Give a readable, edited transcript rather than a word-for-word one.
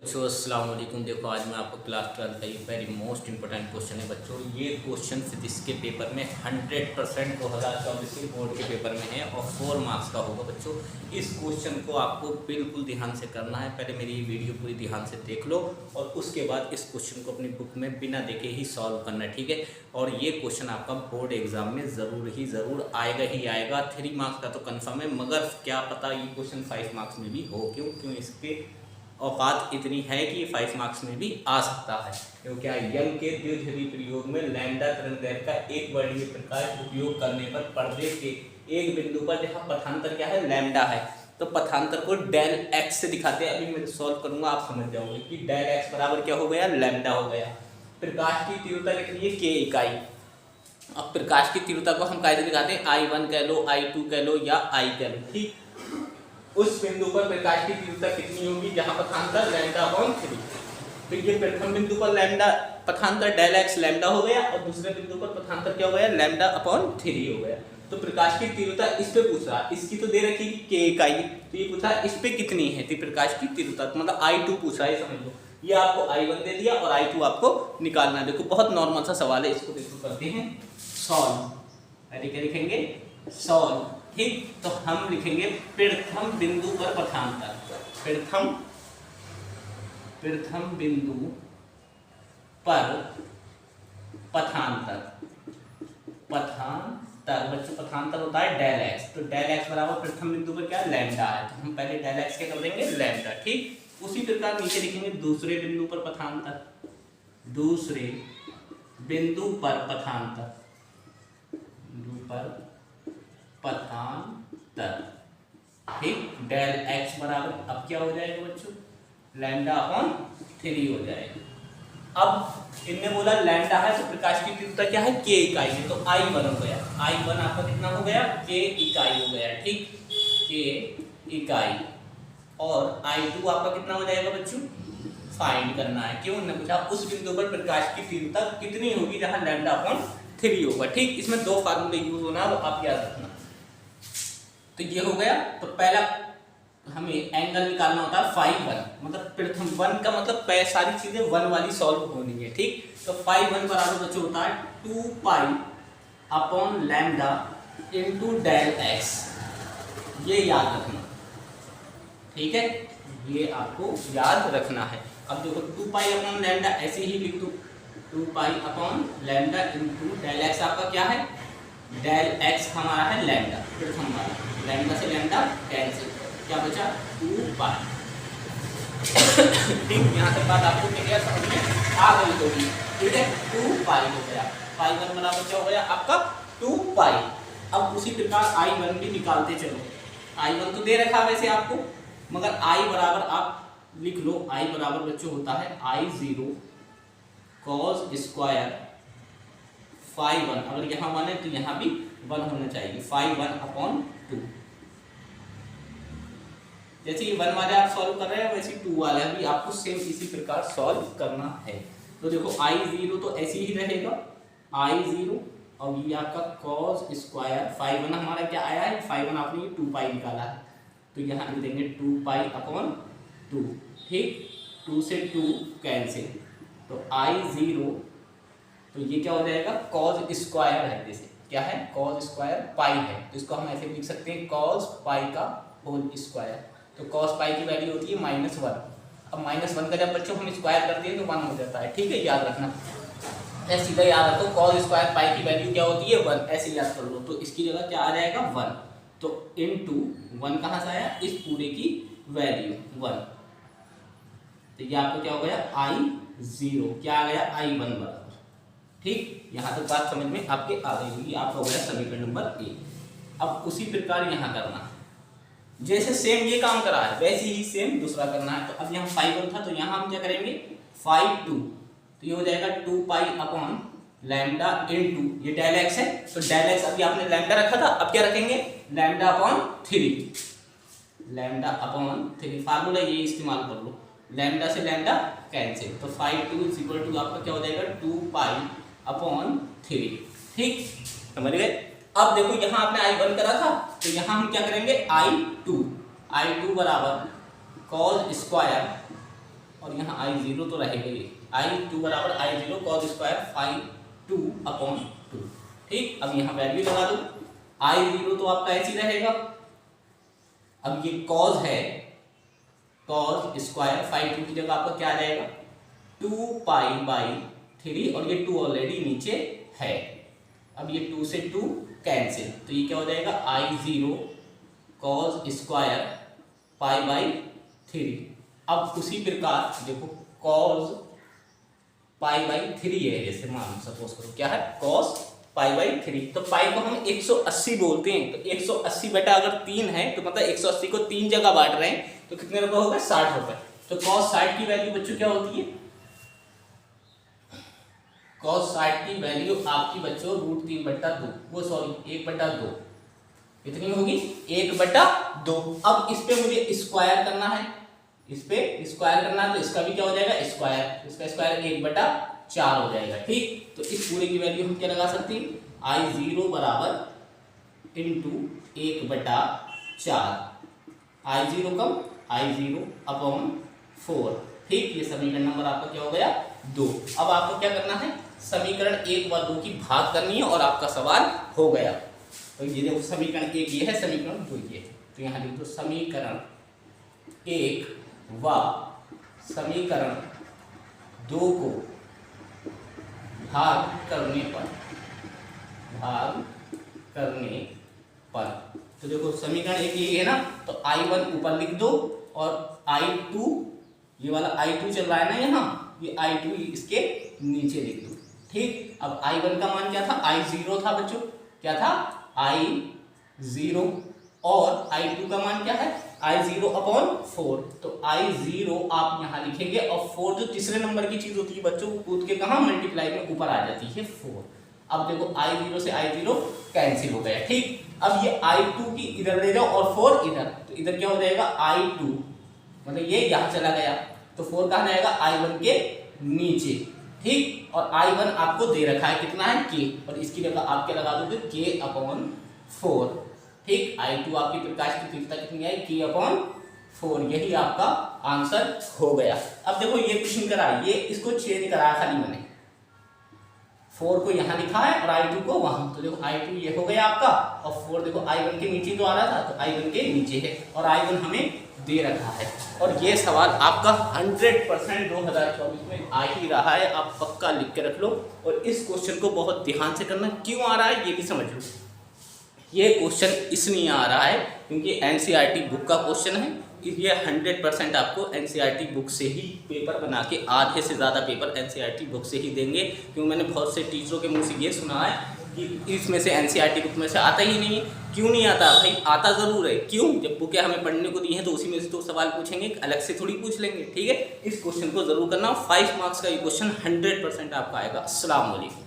बच्चों अस्सलाम वालेकुम। देखो आज मैं आपको क्लास 12 का ये वेरी मोस्ट इंपॉर्टेंट क्वेश्चन है बच्चों। ये क्वेश्चन फिजिक्स के पेपर में 100% 2024 के बोर्ड के पेपर में है और 4 मार्क्स का होगा बच्चों। इस क्वेश्चन को आपको बिल्कुल ध्यान से करना है। पहले मेरी ये वीडियो पूरी ध्यान से देख लो और उसके बाद इस क्वेश्चन को अपनी बुक में बिना देखे ही सॉल्व करना है, ठीक है। और ये क्वेश्चन आपका बोर्ड एग्जाम में ज़रूर आएगा ही आएगा। 3 मार्क्स का तो कन्फर्म है, मगर क्या पता ये क्वेश्चन 5 मार्क्स में भी हो। क्यों इसके औकात इतनी है कि 5 मार्क्स में भी आ सकता है। क्योंकि यंग के द्विध्रुवीय प्रयोग में लैम्डा तरंगदैर्घ्य का एक वर्णीय प्रकाश उपयोग करने पर पर्दे के एक बिंदु पर जहाँ पथांतर क्या है, लैम्डा है, तो पथांतर को डेल एक्स से दिखाते हैं। अभी मैं सॉल्व करूंगा, आप समझ जाओगे कि डेल एक्स बराबर क्या हो गया, लैम्डा हो गया। प्रकाश की तीव्रता कितनी है, के इकाई। अब प्रकाश की तीव्रता को हम कैसे दिखाते हैं, I1 कह लो, I2 कह लो या I कह लो, ठीक। उस बिंदु पर प्रकाश की तीव्रता कितनी होगी जहां पथांतर λ/3। तो ये प्रथम बिंदु पर लैम्डा पथांतर डेल एक्स लैम्डा हो गया और दूसरे बिंदु पर पथांतर क्या हो गया, λ/3 हो गया। तो प्रकाश की तीव्रता इस पे पूछ रहा, इसकी तो दे रखी के इकाई, तो ये पूछा इस पे कितनी है तो प्रकाश की तीव्रता, तो मतलब I2 पूछ रहा है, समझ लो। ये आपको I1 दे दिया और I2 आपको निकालना है। देखो बहुत नॉर्मल सा सवाल है, इसको देखो करते हैं सॉल्व। क्या लिखेंगे, सॉल्व, ठीक। तो हम लिखेंगे प्रथम बिंदु पर पथांतर, प्रथम बिंदु पर पथांतर बच्चों पथांतर होता है डेल एक्स, तो डेल एक्स बराबर प्रथम बिंदु पर क्या लैम्डा है, तो हम पहले डेल एक्स क्या कर देंगे, लैम्डा, ठीक। उसी प्रकार नीचे लिखेंगे दूसरे बिंदु पर पथांतर, दूसरे बिंदु पर पथांतर, ठीक। डेल एक्स बराबर अब क्या हो जाएगा बच्चों, λ/3 हो जाएगा। अब इनने बोला लैम्डा है तो प्रकाश की तीव्रता क्या है, के इकाई है, तो I1 हो गया। I1 आपका कितना हो गया, के इकाई हो गया, ठीक, के इकाई। और I2 आपका कितना हो जाएगा बच्चों, फाइंड करना है। क्यों ने पूछा उस बिंदु पर प्रकाश की तीव्रता कितनी होगी जहां λ/3 होगा, ठीक। इसमें 2 फार्मूले यूज होना, वो आप याद रखना। तो ये हो गया। तो पहला हमें एंगल निकालना होता है φ1, मतलब प्रथम 1 का मतलब सारी चीजें 1 वाली सॉल्व होनी है, ठीक। तो φ1 बराबर बच्चों होता है 2π/λ इंटू डेल एक्स, ये याद रखना, ठीक है, ये आपको याद रखना है। अब देखो 2π/λ ऐसे ही लिख दो, 2π/λ इंटू डेल एक्स आपका क्या है, डेल एक्स हमारा है लैम्डा, प्रथम वाला, लैम्डा से लैम्डा कैंसिल, क्या बचा 2π, ठीक। यहाँ तक बात आपको क्लियर समझ में आ गई होगी, ठीक है। 2π हो गया, φ1 बराबर क्या हो गया आपका 2π। अब उसी प्रकार I1 भी निकालते चलो। I1 तो दे रखा वैसे आपको, मगर I बराबर आप लिख लो, I बराबर बच्चों होता है I0 cos स्क्वायर φ1, अगर यहाँ 1 है तो यहाँ भी 1 होना चाहिए, φ1/2। जैसे ये 1 वाले आप सॉल्व कर रहे हैं वैसे 2 वाला भी आपको सेम इसी प्रकार सॉल्व करना है। तो देखो I0 तो ऐसे ही रहेगा, I0 और ये आपका cos स्क्वायर φ1 हमारा क्या आया है, φ1 आपने 2π निकाला है, तो यहाँ लिख देंगे 2π/2, ठीक। 2 से 2 कैंसिल, तो I0, तो ये क्या हो जाएगा, cos स्क्वायर है, जैसे क्या है, cos स्क्वायर पाई है, तो इसको हम ऐसे लिख सकते हैं cos पाई का होल स्क्वायर। तो cos पाई की वैल्यू होती है -1। अब -1 का जब बच्चों हम स्क्वायर करते हैं तो 1 हो जाता है, ठीक है, याद रखना। ऐसे सीधा याद रखो, cos स्क्वायर पाई की वैल्यू क्या होती है, 1, ऐसे याद कर लो। तो इसकी जगह क्या आ जाएगा 1, तो इनटू 1 कहाँ से आया, इस पूरे की वैल्यू 1, तो ये आपको क्या हो गया I0, क्या आ गया I1 बराबर, ठीक। यहाँ तक बात समझ में आपके आ गई होगी, आपका हो गया समीकरण नंबर 1। अब उसी प्रकार यहाँ करना, जैसे सेम ये काम करा है वैसे ही सेम दूसरा करना है। तो अब यहाँ φ1 था तो यहाँ हम क्या करेंगे φ2, तो ये हो जाएगा 2π/λ इंटू ये डेल एक्स है, तो डेल एक्स अभी आपने लैम्डा रखा था, अब क्या रखेंगे λ/3, फार्मूला ये इस्तेमाल कर लो, लैम्डा से लैम्डा कैंसिल, तो φ2 आपका क्या हो जाएगा 2π/3, ठीक, समझ गए। अब देखो यहाँ आपने I1 करा था तो यहाँ हम क्या करेंगे I2 बराबर cos स्क्वायर और यहाँ I0 तो रहेगा ही, I2 बराबर I0 cos स्क्वायर फाई 2/2। ठीक, अब यहाँ वैल्यू लगा दो, I0 तो आपका ऐसे ही रहेगा। अब ये cos है, cos स्क्वायर फाई 2 की जगह आपका क्या रहेगा 2π/3, और ये 2 ऑलरेडी नीचे है। अब ये 2 से 2 कैंसिल, तो ये क्या हो जाएगा I0 cos स्क्वायर π/3। अब उसी प्रकार देखो cos π/3 है, जैसे मान सपोज करो क्या है cos π/3, तो पाई को हम 180 बोलते हैं, तो 180 बटा अगर 3 है तो मतलब 180 को 3 जगह बांट रहे हैं, तो कितने रुपए होगा 60 रुपए। तो cos 60 की वैल्यू बच्चों क्या होती है, cos 60 की वैल्यू आपकी बच्चों √3/2, वो सॉरी 1/2 कितनी होगी 1/2। अब इस पे मुझे स्क्वायर करना है, इस पे स्क्वायर करना है, तो इसका भी क्या हो जाएगा स्क्वायर, इसका स्क्वायर 1/4 हो जाएगा। ठीक, तो इस पूरे की वैल्यू हम क्या लगा सकते हैं I0 बराबर इंटू 1/4, I0 कम I0/4। ठीक, ये समीकरण नंबर आपका क्या हो गया 2। अब आपको क्या करना है समीकरण 1 व 2 की भाग करनी है और आपका सवाल हो गया। तो ये देखो समीकरण 1 ये है, समीकरण 2 ये है, तो यहाँ लिख दो समीकरण 1 व समीकरण 2 को भाग करने पर, तो देखो समीकरण 1 ये है ना, तो I1 ऊपर लिख दो और I2, ये वाला I2 चल रहा है ना यहाँ, ये I2 इसके नीचे लिख दो। ठीक, अब I1 का मान क्या था I0 था बच्चों, क्या था I0, और I2 का मान क्या है I0/4, तो I0 आप यहाँ लिखेंगे और 4 जो तीसरे नंबर की चीज होती है बच्चों कूद के कहाँ मल्टीप्लाई में ऊपर आ जाती है 4। अब देखो I0 से I0 कैंसिल हो गया। ठीक, अब ये I2 की इधर ले जाओ और 4 इधर, तो इधर क्या हो जाएगा I2, मतलब ये यहाँ चला गया, तो 4 कहाँ जाएगा I1 के नीचे। ठीक, और I1 आपको दे रखा है कितना है K, और इसकी जगह आप क्या लगा दोगे K/4। ठीक, I2 आपकी प्रकाश की तीव्रता कितनी आई K/4, यही आपका आंसर हो गया। अब देखो ये क्वेश्चन करा, ये इसको चेंज कराया खाली मैंने, 4 को यहाँ लिखा है और I2 को वहां, तो देखो I2 ये हो गया आपका, और 4 देखो I1 के नीचे तो आ रहा था, तो I1 के नीचे है, और I1 हमें दे रखा है। और ये सवाल आपका 100% 2024 में आ ही रहा है, आप पक्का लिख के रख लो, और इस क्वेश्चन को बहुत ध्यान से करना, क्यों आ रहा है ये भी समझ लो। ये क्वेश्चन इसलिए आ रहा है क्योंकि NCERT बुक का क्वेश्चन है, ये 100% आपको NCERT बुक से ही पेपर बना के, आधे से ज़्यादा पेपर NCERT बुक से ही देंगे, क्योंकि मैंने बहुत से टीचरों के मुंह से ये सुना है कि इसमें से NCERT बुक में से आता ही नहीं है। क्यों नहीं आता भाई, आता ज़रूर है, क्यों, जब बुकें हमें पढ़ने को दी हैं तो उसी में से तो सवाल पूछेंगे, अलग से थोड़ी पूछ लेंगे। ठीक है, इस क्वेश्चन को ज़रूर करना, 5 मार्क्स का ये क्वेश्चन 100% आपका आएगा। अस्सलाम वालेकुम।